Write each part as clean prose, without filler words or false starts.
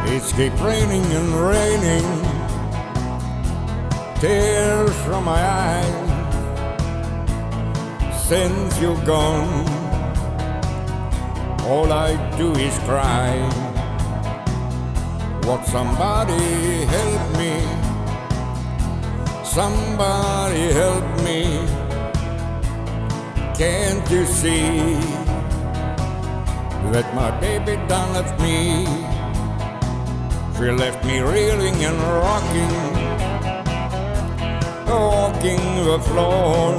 It's keep raining and raining, tears from my eyes. Since you're gone, all I do is cry. What somebody help me, somebody help me. Can't you see that my baby done left me? She left me reeling and rocking, walking the floor.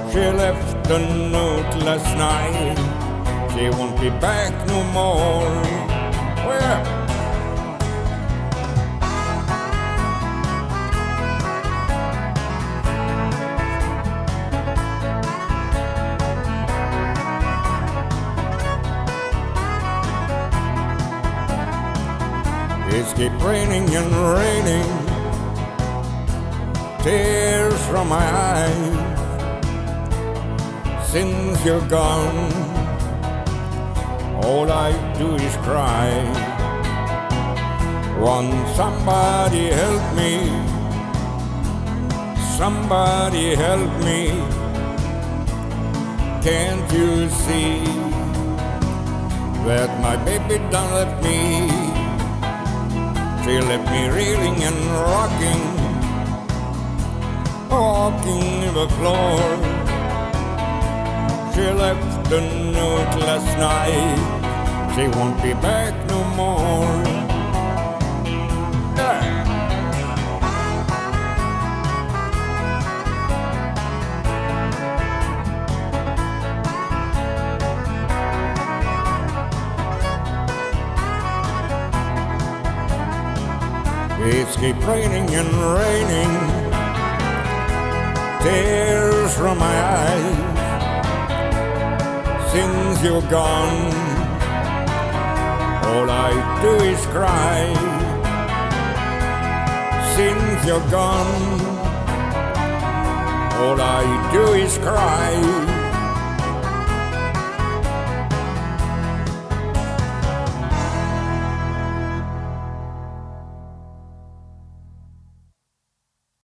She left a note last night, she won't be back no more. Where? It's keep raining and raining, tears from my eyes. Since you're gone, all I do is cry. Won't somebody help me, somebody help me. Can't you see that my baby done left me? She left me reeling and rocking, walking the floor. She left a note last night, she won't be back no more. It's keep raining and raining, tears from my eyes. Since you're gone, all I do is cry. Since you're gone, all I do is cry.